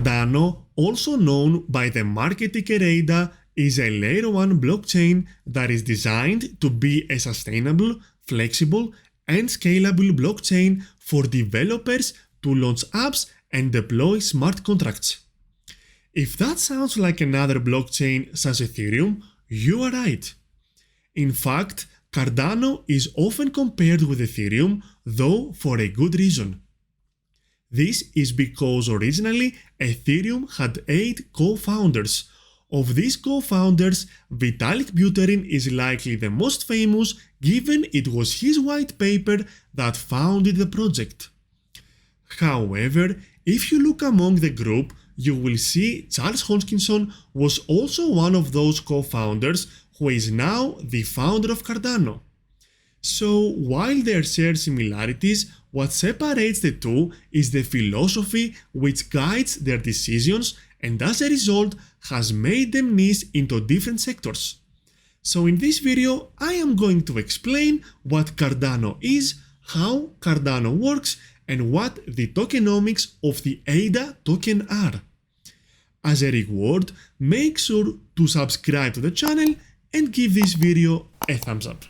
Cardano, also known by the market ticker ADA, is a layer 1 blockchain that is designed to be a sustainable, flexible, and scalable blockchain for developers to launch apps and deploy smart contracts. If that sounds like another blockchain such as Ethereum, you are right. In fact, Cardano is often compared with Ethereum, though for a good reason. This is because originally Ethereum had 8 co-founders. Of these co-founders, Vitalik Buterin is likely the most famous given it was his white paper that founded the project. However, if you look among the group, you will see Charles Hoskinson was also one of those co-founders who is now the founder of Cardano. So, while there share similarities, what separates the two is the philosophy which guides their decisions and as a result has made them niche into different sectors. So in this video, I am going to explain what Cardano is, how Cardano works, and what the tokenomics of the ADA token are. As a reward, make sure to subscribe to the channel and give this video a thumbs up.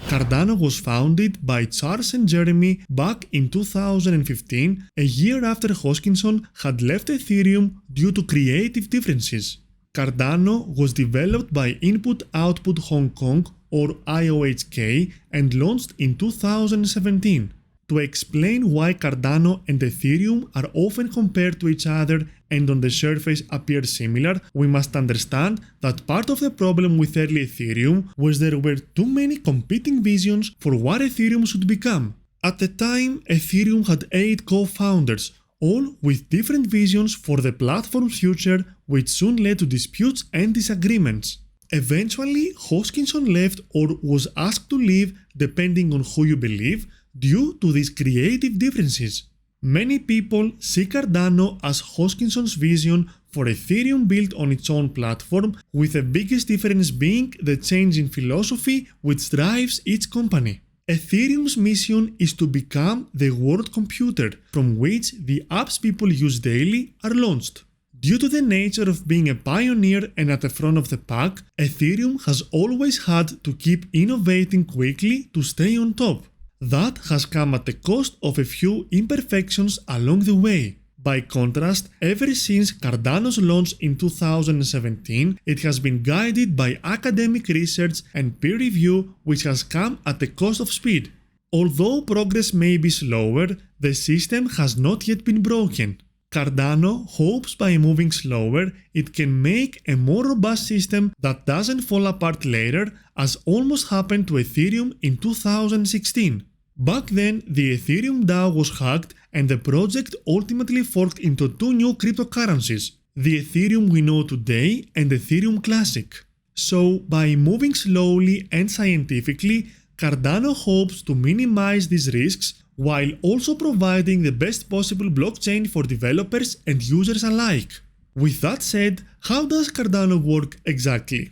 Cardano was founded by Charles and Jeremy back in 2015, a year after Hoskinson had left Ethereum due to creative differences. Cardano was developed by Input Output Hong Kong or IOHK and launched in 2017. To explain why Cardano and Ethereum are often compared to each other and on the surface appear similar, we must understand that part of the problem with early Ethereum was there were too many competing visions for what Ethereum should become. At the time, Ethereum had 8 co-founders, all with different visions for the platform's future, which soon led to disputes and disagreements. Eventually, Hoskinson left or was asked to leave, depending on who you believe, due to these creative differences. Many people see Cardano as Hoskinson's vision for Ethereum built on its own platform, with the biggest difference being the change in philosophy which drives each company. Ethereum's mission is to become the world computer from which the apps people use daily are launched. Due to the nature of being a pioneer and at the front of the pack, Ethereum has always had to keep innovating quickly to stay on top. That has come at the cost of a few imperfections along the way. By contrast, ever since Cardano's launch in 2017, it has been guided by academic research and peer review, which has come at the cost of speed. Although progress may be slower, the system has not yet been broken. Cardano hopes by moving slower, it can make a more robust system that doesn't fall apart later, as almost happened to Ethereum in 2016. Back then, the Ethereum DAO was hacked and the project ultimately forked into 2 new cryptocurrencies, the Ethereum we know today and Ethereum Classic. So, by moving slowly and scientifically, Cardano hopes to minimize these risks while also providing the best possible blockchain for developers and users alike. With that said, how does Cardano work exactly?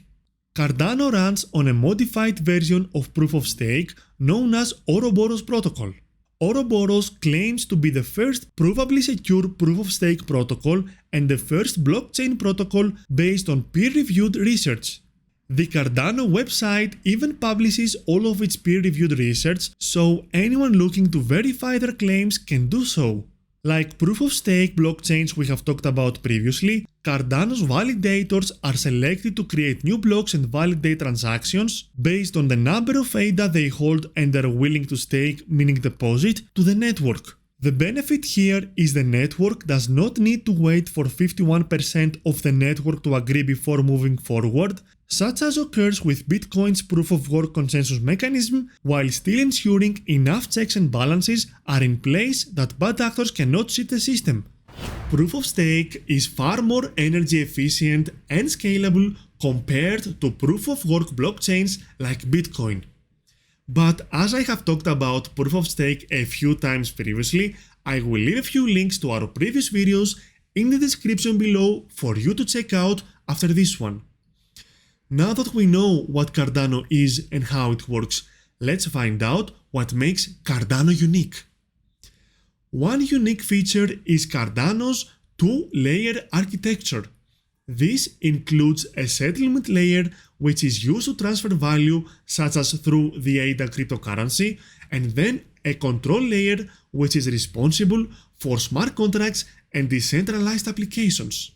Cardano runs on a modified version of Proof of Stake known as Ouroboros protocol. Ouroboros claims to be the first provably secure Proof of Stake protocol and the first blockchain protocol based on peer-reviewed research. The Cardano website even publishes all of its peer-reviewed research, so anyone looking to verify their claims can do so. Like proof-of-stake blockchains we have talked about previously, Cardano's validators are selected to create new blocks and validate transactions based on the number of ADA they hold and are willing to stake, meaning deposit, to the network. The benefit here is the network does not need to wait for 51% of the network to agree before moving forward, such as occurs with Bitcoin's proof-of-work consensus mechanism, while still ensuring enough checks and balances are in place that bad actors cannot cheat the system. Proof-of-stake is far more energy efficient and scalable compared to proof-of-work blockchains like Bitcoin. But as I have talked about proof-of-stake a few times previously, I will leave a few links to our previous videos in the description below for you to check out after this one. Now that we know what Cardano is and how it works, let's find out what makes Cardano unique. One unique feature is Cardano's two-layer architecture. This includes a settlement layer which is used to transfer value such as through the ADA cryptocurrency, and then a control layer which is responsible for smart contracts and decentralized applications.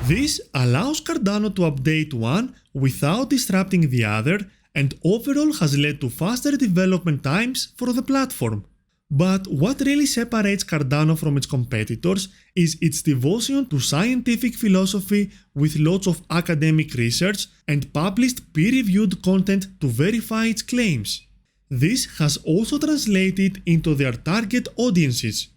This allows Cardano to update one without disrupting the other, and overall has led to faster development times for the platform. But what really separates Cardano from its competitors is its devotion to scientific philosophy with lots of academic research and published peer-reviewed content to verify its claims. This has also translated into their target audiences.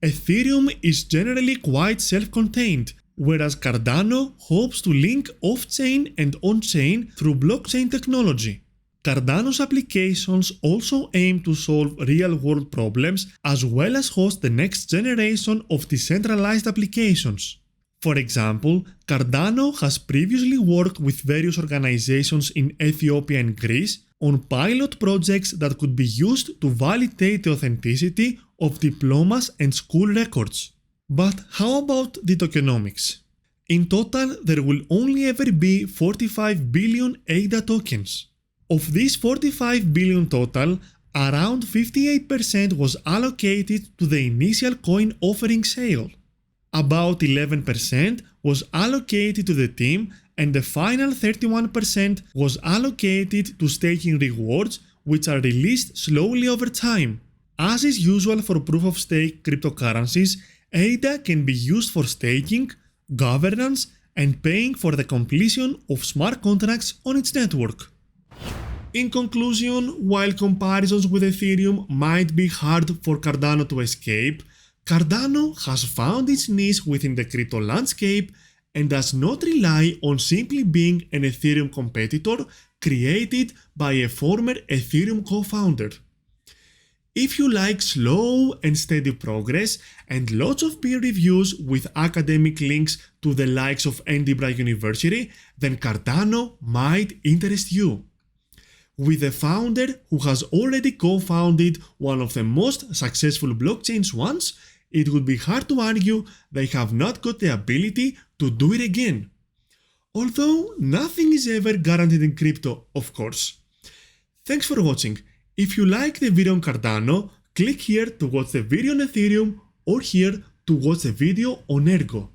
Ethereum is generally quite self-contained, whereas Cardano hopes to link off-chain and on-chain through blockchain technology. Cardano's applications also aim to solve real-world problems as well as host the next generation of decentralized applications. For example, Cardano has previously worked with various organizations in Ethiopia and Greece on pilot projects that could be used to validate the authenticity of diplomas and school records. But how about the tokenomics? In total, there will only ever be 45 billion ADA tokens. Of these 45 billion total, around 58% was allocated to the initial coin offering sale. About 11% was allocated to the team, and the final 31% was allocated to staking rewards, which are released slowly over time. As is usual for proof-of-stake cryptocurrencies, ADA can be used for staking, governance, and paying for the completion of smart contracts on its network. In conclusion, while comparisons with Ethereum might be hard for Cardano to escape, Cardano has found its niche within the crypto landscape and does not rely on simply being an Ethereum competitor created by a former Ethereum co-founder. If you like slow and steady progress and lots of peer reviews with academic links to the likes of Edinburgh University, then Cardano might interest you. With a founder who has already co-founded one of the most successful blockchains once, it would be hard to argue they have not got the ability to do it again. Although nothing is ever guaranteed in crypto, of course. Thanks for watching. If you like the video on Cardano, click here to watch the video on Ethereum or here to watch the video on Ergo.